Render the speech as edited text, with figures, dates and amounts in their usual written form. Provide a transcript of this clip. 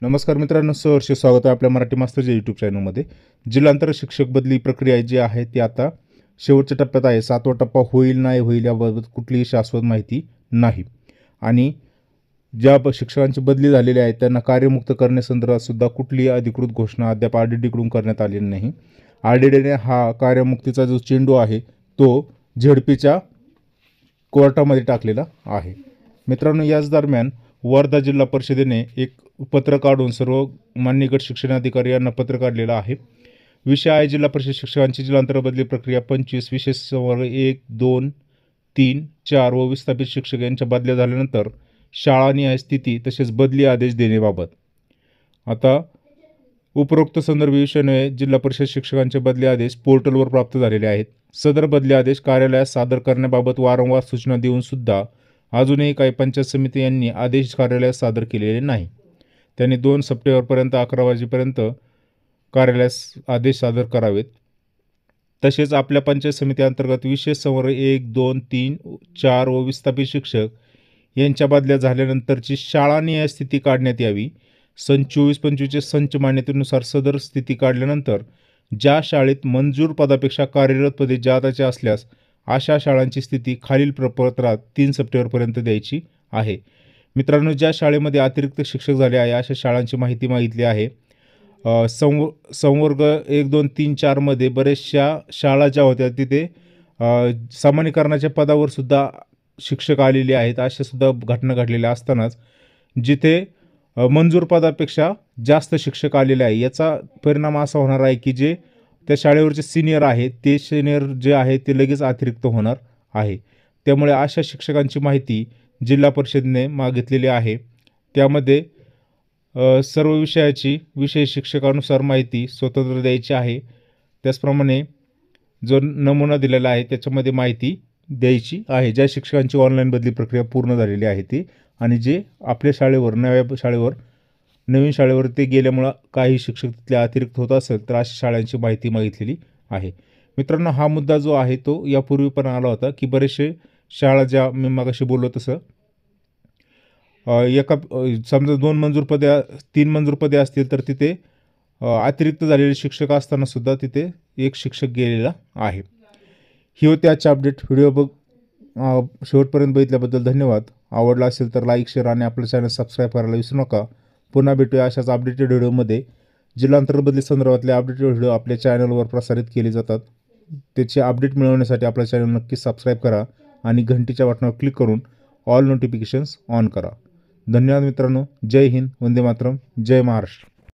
नमस्कार मित्रांनो, सहर्ष स्वागत आहे आपल्या मराठी मास्टरच्या यूट्यूब चॅनलमध्ये। जिल्हांतर शिक्षक बदली प्रक्रिया जी आहे ती आता शेवटच्या टप्प्यात आहे। 7वा टप्पा होईल नाही होईल याबाबत कुठलीही शाश्वत माहिती नाही आणि ज्या शिक्षकांची बदली झालेली आहे त्यांना कार्यमुक्त करण्यासंदर्भात सुद्धा कुठलीही अधिकृत घोषणा अद्याप आरडीडीकडून करण्यात आलेली नाही। आरडीडीने हा कार्यमुक्तीचा जो चेंडू आहे तो झेडपीच्या कोर्टामध्ये टाकलेला आहे। मित्रांनो, याच दरम्यान वर्धा जिल्हा परिषदेने एक पत्र काढून सर्व मान्य गट शिक्षणाधिकारी यांना पत्र काढलेलं आहे। विषय आहे जिल्हा परिषद शिक्षकांची जिल्हांतर बदली प्रक्रिया 25 विशेष संवर्ग 1, 2, 3, 4 व विस्थापित शिक्षक यांच्या बदल्या झाल्यानंतर शाळानिहाय स्थिती तसेच बदली आदेश देण्याबाबत। आता उपरोक्त संदर्भ विषयाने जिल्हा परिषद शिक्षकांचे बदली आदेश पोर्टलवर प्राप्त झालेले आहेत। सदर बदली आदेश कार्यालयात सादर करण्याबाबत वारंवार सूचना देऊन सुद्धा अजूनही काही पंचायत समिती यांनी आदेश कार्यालयात सादर केलेले नाही। त्यांनी 2 सप्टेंबरपर्यंत 11 वाजेपर्यंत कार्यालयास आदेश सादर करावेत। तसेच आपल्या पंचायत समिती अंतर्गत विशेष संवर्ग 1, 2, 3, 4 व विस्थापित शिक्षक यांच्या बदल्या झाल्यानंतरची शाळानिहाय स्थिती काढण्यात यावी। सन 24-25 संच मान्यतेनुसार सदर स्थिती काढल्यानंतर ज्या शाळेत मंजूर पदापेक्षा कार्यरत पदे जादाचे असल्यास अशा शाळांची स्थिती खालील प्रपत्रात 3 सप्टेंबरपर्यंत द्यायची आहे। मित्रांनो, ज्या शाळेमध्ये अतिरिक्त शिक्षक झाले आहे अशा शाळांची माहिती मागितली आहे। संवर्ग 1, 2, 3, 4 मध्ये बरेचशा शाळा ज्या होत्या तिथे सामान्यीकरणाच्या पदावर सुद्धा शिक्षक आलेले आहेत। अशा सुद्धा घटना घडलेल्या असतानाच जिथे मंजूर पदापेक्षा जास्त शिक्षक आलेले आहे याचा परिणाम असा होणार आहे की जे त्या शाळेवरचे सिनियर आहेत ते सिनियर जे आहे ते लगेच अतिरिक्त होणार आहे। त्यामुळे अशा शिक्षकांची माहिती जिल्हा परिषदेने मागितलेली आहे। त्यामध्ये सर्व विषयाची विषय शिक्षकानुसार माहिती स्वतंत्र द्यायची आहे। त्याचप्रमाणे जो नमुना दिलेला आहे त्याच्यामध्ये माहिती द्यायची आहे ज्या शिक्षकांची ऑनलाईन बदली प्रक्रिया पूर्ण झालेली आहे ती आणि जे आपल्या शाळेवर नवीन शाळेवर ते गेल्यामुळे काही शिक्षक तिथले अतिरिक्त होत असेल तर अशा शाळांची माहिती मागितलेली आहे। मित्रांनो, हा मुद्दा जो आहे तो यापूर्वी पण आला होता की बरेचसे शाळा ज्या मी मगाशी बोललो तसं समजा 2 मंजूर पदे 3 मंजूर पदे असतील तर तिथे अतिरिक्त झालेले शिक्षक असताना सुद्धा तिथे एक शिक्षक गेलेला आहे। ही होती आजची अपडेट। व्हिडिओ शेवटपर्यंत बघितल्याबद्दल धन्यवाद। आवडला असेल तर लाईक, शेअर आणि आपलं चॅनल सबस्क्राईब करायला विसरू नका। पुन्हा भेटूया अशाच अपडेटेड व्हिडिओमध्ये। जिल्हांतर बदली संदर्भातले अपडेटेड व्हिडिओ आपल्या चॅनलवर प्रसारित केले जातात। त्याचे अपडेट मिळवण्यासाठी आपल्या चॅनल नक्की सबस्क्राईब करा आणि घंटीच्या बटनावर क्लिक करून ऑल नोटिफिकेशन्स ऑन करा। धन्यवाद मित्रांनो। जय हिंद, वंदे मातरम, जय महाराष्ट्र।